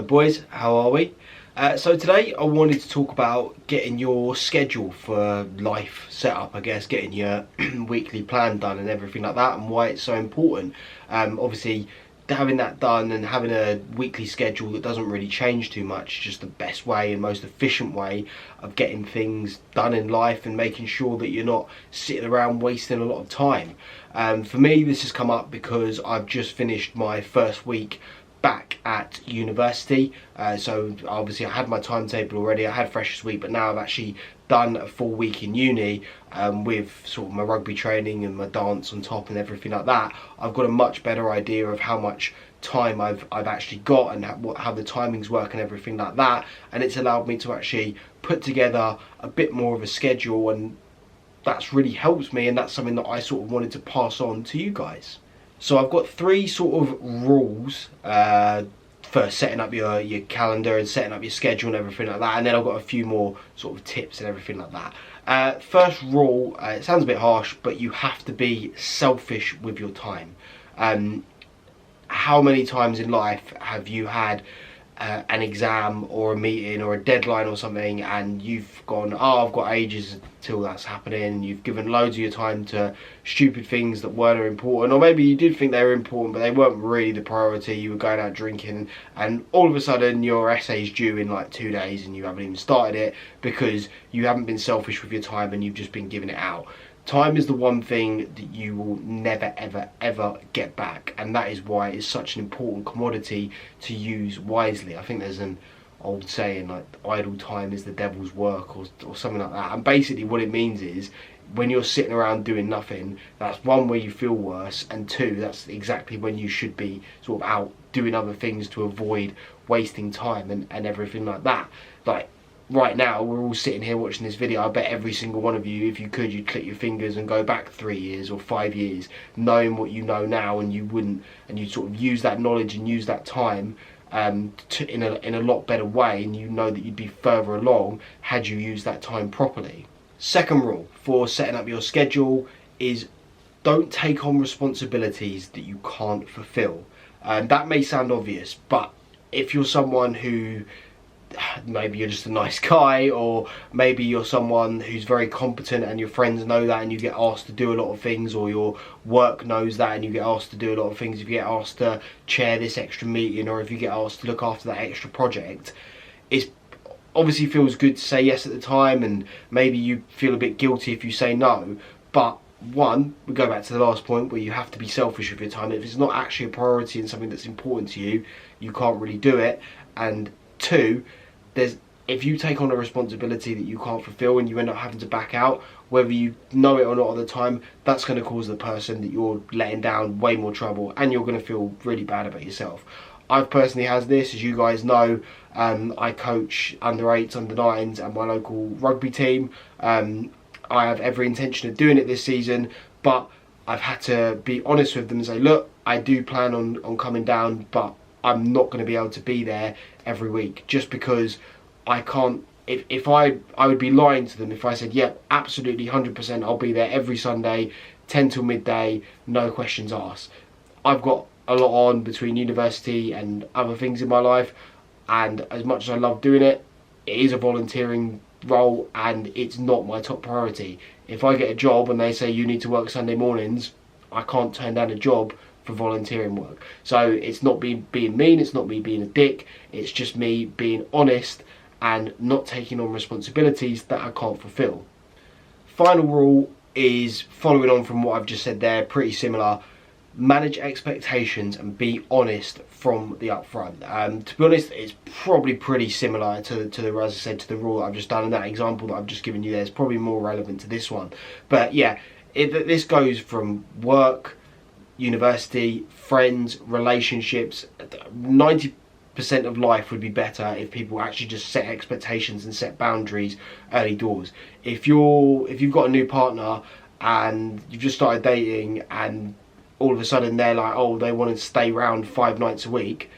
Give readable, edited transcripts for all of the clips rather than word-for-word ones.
boys, how are we? So today I wanted to talk about getting your schedule for life set up, I guess, getting your weekly plan done and everything like that, and why it's so important. Obviously, having that done and having a weekly schedule that doesn't really change too much, just the best way and most efficient way of getting things done in life and making sure that you're not sitting around wasting a lot of time. For me, this has come up because I've just finished my first week back at university, so obviously I had my timetable already. I had freshers week, but now I've actually done a full week in uni, with sort of my rugby training and my dance on top and everything like that. I've got a much better idea of how much time I've actually got and how the timings work and everything like that, and it's allowed me to actually put together a bit more of a schedule, and that's really helped me, and that's something that I sort of wanted to pass on to you guys. So I've got three sort of rules for setting up your calendar and setting up your schedule and everything like that, and then I've got a few more sort of tips and everything like that. First rule, it sounds a bit harsh, but you have to be selfish with your time. How many times in life have you had an exam or a meeting or a deadline or something, and you've gone, oh, I've got ages till that's happening, you've given loads of your time to stupid things that weren't important, or maybe you did think they were important but they weren't really the priority. You were going out drinking, and all of a sudden your essay's due in like 2 days and you haven't even started it because you haven't been selfish with your time and you've just been giving it out. Time is the one thing that you will never ever get back, and that is why it's such an important commodity to use wisely. I think there's an old saying like idle time is the devil's work, or something like that, and basically what it means is when you're sitting around doing nothing, that's one, where you feel worse, and two, that's exactly when you should be sort of out doing other things to avoid wasting time and everything like that. Like right now, we're all sitting here watching this video. I bet every single one of you, if you could, you'd click your fingers and go back 3 years or 5 years, knowing what you know now, and you'd sort of use that knowledge and use that time in a lot better way, and you know that you'd be further along had you used that time properly. Second rule for setting up your schedule is don't take on responsibilities that you can't fulfill. That may sound obvious, but if you're someone who, maybe you're just a nice guy, or maybe you're someone who's very competent and your friends know that and you get asked to do a lot of things, or your work knows that and you get asked to do a lot of things, if you get asked to chair this extra meeting, or if you get asked to look after that extra project, it obviously feels good to say yes at the time, and maybe you feel a bit guilty if you say no. But one, we go back to the last point where you have to be selfish with your time. If it's not actually a priority and something that's important to you, you can't really do it. And two, if you take on a responsibility that you can't fulfill and you end up having to back out, whether you know it or not at the time, that's going to cause the person that you're letting down way more trouble, and you're going to feel really bad about yourself. I've personally had this, as you guys know. I coach under 8s, under 9s and my local rugby team. I have every intention of doing it this season, but I've had to be honest with them and say, look, I do plan on coming down, but I'm not going to be able to be there every week, just because I can't. If I would be lying to them if I said, yeah, absolutely 100% I'll be there every Sunday 10 till midday, no questions asked. I've got a lot on between university and other things in my life, and as much as I love doing it, it is a volunteering role and it's not my top priority. If I get a job and they say you need to work Sunday mornings, I can't turn down a job for volunteering work. So it's not being mean, it's not me being a dick, it's just me being honest and not taking on responsibilities that I can't fulfill. Final rule is following on from what I've just said there, pretty similar. Manage expectations and be honest from the upfront. To be honest, it's probably pretty similar to the, as I said, to the rule that I've just done, and that example that I've just given you there is probably more relevant to this one. But yeah, this goes from work, university, friends, relationships. 90% of life would be better if people actually just set expectations and set boundaries early doors. If you've got a new partner and you've just started dating, and all of a sudden they're like, oh, they want to stay around 5 nights a week,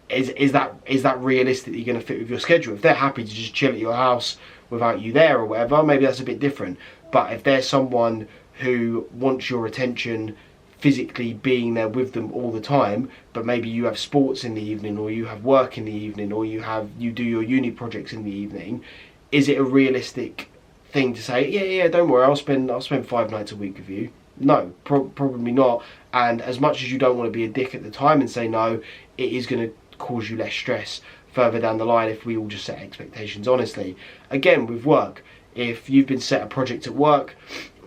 is that realistic that you're going to fit with your schedule? If they're happy to just chill at your house without you there or whatever, maybe that's a bit different. But if there's someone who wants your attention physically being there with them all the time, but maybe you have sports in the evening, or you have work in the evening, or you do your uni projects in the evening. Is it a realistic thing to say, yeah, don't worry, I'll spend 5 nights a week with you? No, probably not. And as much as you don't want to be a dick at the time and say no, it is going to cause you less stress further down the line if we all just set expectations honestly. Again, with work, if you've been set a project at work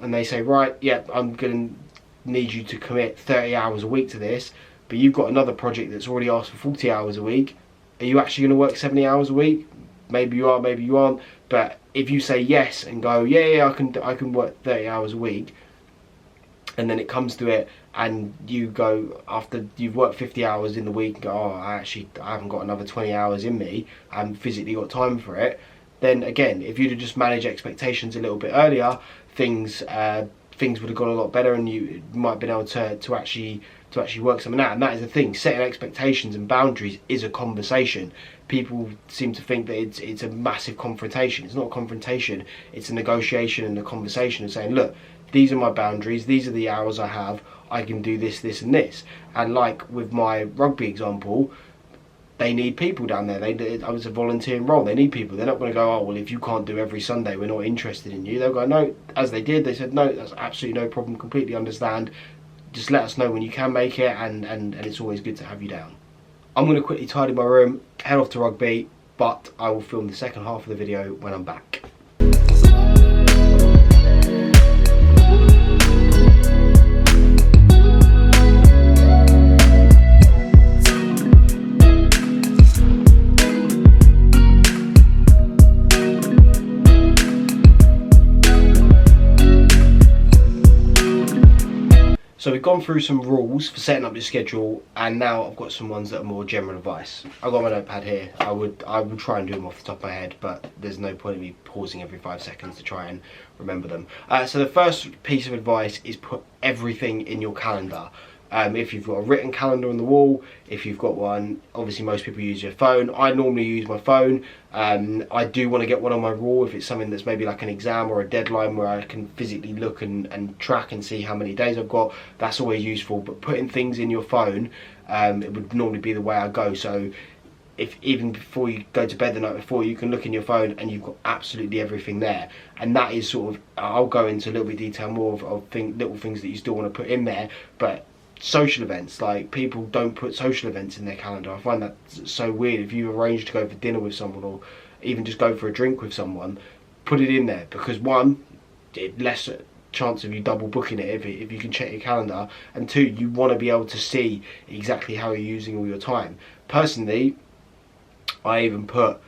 and they say, right, yeah, I'm going to need you to commit 30 hours a week to this, but you've got another project that's already asked for 40 hours a week, are you actually going to work 70 hours a week? Maybe you are, maybe you aren't. But if you say yes and go, yeah, I can work 30 hours a week, and then it comes to it and you go, after you've worked 50 hours in the week, and go, oh, I haven't got another 20 hours in me, I haven't physically got time for it, then again, if you'd have just managed expectations a little bit earlier, things would have gone a lot better, and you might have been able to actually work something out. And that is the thing, setting expectations and boundaries is a conversation. People seem to think that it's a massive confrontation. It's not a confrontation, it's a negotiation and a conversation of saying, look, these are my boundaries, these are the hours I have, I can do this, this and this. And like with my rugby example, they need people down there. I was a volunteering role, they need people. They're not going to go, oh, well, if you can't do every Sunday, we're not interested in you. They'll go, no, as they did, they said, no, that's absolutely no problem, completely understand. Just let us know when you can make it, and it's always good to have you down. I'm going to quickly tidy my room, head off to rugby, but I will film the second half of the video when I'm back. So we've gone through some rules for setting up your schedule, and now I've got some ones that are more general advice. I've got my notepad here. I would try and do them off the top of my head, but there's no point in me pausing every 5 seconds to try and remember them. So the first piece of advice is put everything in your calendar. If you've got a written calendar on the wall, if you've got one, obviously most people use your phone. I normally use my phone. I do want to get one on my wall if it's something that's maybe like an exam or a deadline where I can physically look and track and see how many days I've got. That's always useful, but putting things in your phone, it would normally be the way I go. So if even before you go to bed the night before, you can look in your phone and you've got absolutely everything there. And that is sort of, I'll go into a little bit of detail more of little things that you still want to put in there, but social events, like people don't put social events in their calendar. I find that so weird. If you arrange to go for dinner with someone, or even just go for a drink with someone, put it in there, because one, less chance of you double booking it if you can check your calendar, and two, you want to be able to see exactly how you're using all your time. Personally, I even put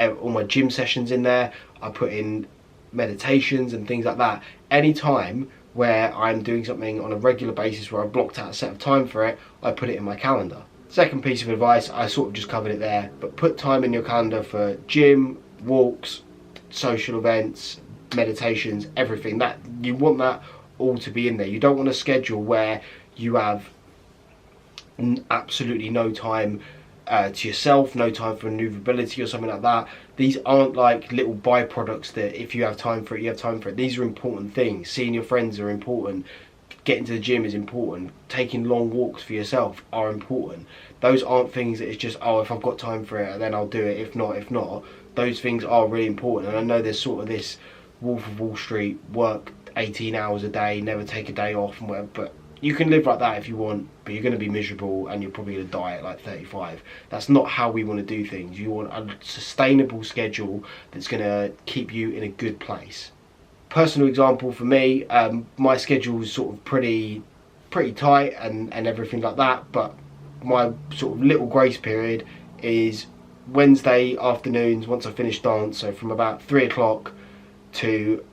all my gym sessions in there. I put in meditations and things like that. Any time where I'm doing something on a regular basis where I've blocked out a set of time for it, I put it in my calendar. Second piece of advice, I sort of just covered it there, but put time in your calendar for gym, walks, social events, meditations, everything. That you want that all to be in there. You don't want a schedule where you have absolutely no time to yourself, no time for maneuverability or something like that. These aren't like little byproducts that if you have time for it, you have time for it. These are important things. Seeing your friends are important. Getting to the gym is important. Taking long walks for yourself are important. Those aren't things that it's just, oh, if I've got time for it, then I'll do it. If not. Those things are really important. And I know there's sort of this Wolf of Wall Street, work 18 hours a day, never take a day off and whatever, but you can live like that if you want, but you're going to be miserable and you're probably going to die at like 35. That's not how we want to do things. You want a sustainable schedule that's going to keep you in a good place. Personal example for me, my schedule is sort of pretty tight and everything like that, but my sort of little grace period is Wednesday afternoons once I finish dance, so from about 3 o'clock to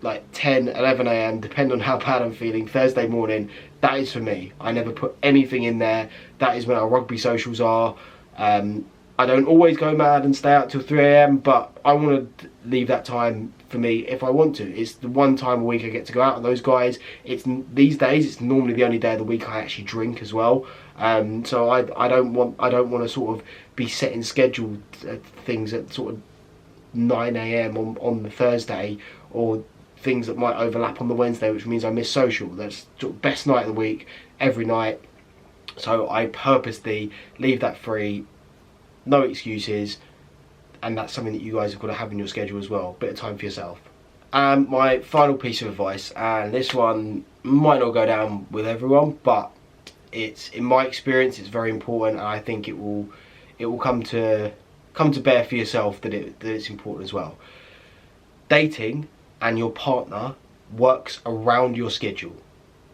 like 10, 11 a.m, depending on how bad I'm feeling. Thursday morning, that is for me. I never put anything in there. That is when our rugby socials are. I don't always go mad and stay out till 3 a.m, but I want to leave that time for me if I want to. It's the one time a week I get to go out with those guys. These days it's normally the only day of the week I actually drink as well. So I don't want to sort of be setting scheduled things at sort of 9 a.m on the Thursday or things that might overlap on the Wednesday, which means I miss social. That's sort of best night of the week, every night. So I purposely leave that free, no excuses, and that's something that you guys have got to have in your schedule as well. Bit of time for yourself. And my final piece of advice, and this one might not go down with everyone, but it's, in my experience, it's very important, and I think it will come to bear for yourself that it's important as well. Dating and your partner works around your schedule,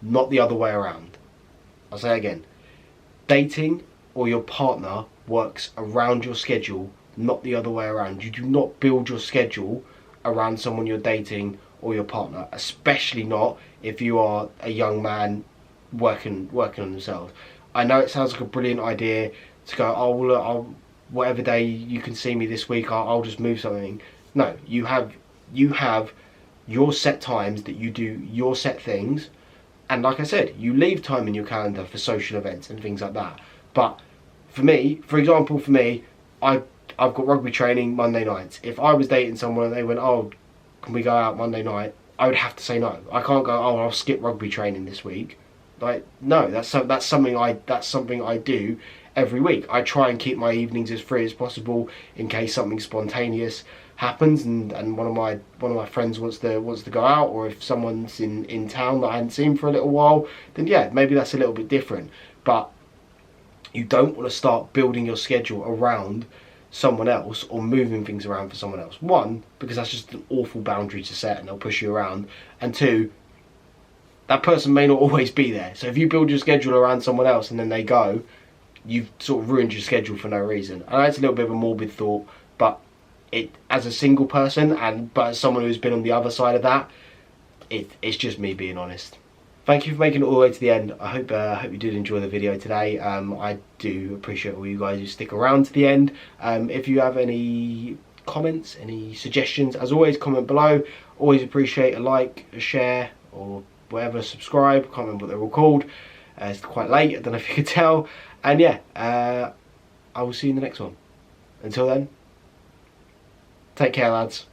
not the other way around. I'll say again. Dating or your partner works around your schedule, not the other way around. You do not build your schedule around someone you're dating or your partner, especially not if you are a young man working on themselves. I know it sounds like a brilliant idea to go, oh well, look, whatever day you can see me this week, I'll just move something. No, you have your set times that you do your set things, and like I said, you leave time in your calendar for social events and things like that. But for me, for example, I've got rugby training Monday nights. If I was dating someone and they went, oh, can we go out Monday night? I would have to say no. I can't go, oh, I'll skip rugby training this week. Like, no, that's something I do every week. I try and keep my evenings as free as possible in case something spontaneous happens and one of my friends wants to go out, or if someone's in town that I hadn't seen for a little while, then yeah, maybe that's a little bit different. But you don't want to start building your schedule around someone else or moving things around for someone else. One, because that's just an awful boundary to set and they'll push you around. And two, that person may not always be there. So if you build your schedule around someone else and then they go, you've sort of ruined your schedule for no reason. I know it's a little bit of a morbid thought, but it, as a single person but as someone who's been on the other side of that, it's just me being honest. Thank you for making it all the way to the end. I hope you did enjoy the video today. I do appreciate all you guys who stick around to the end. If you have any comments, any suggestions, as always, comment below. Always appreciate a like, a share, or whatever, subscribe. Can't remember what they're all called. It's quite late, I don't know if you could tell. And yeah, I will see you in the next one. Until then, take care, lads.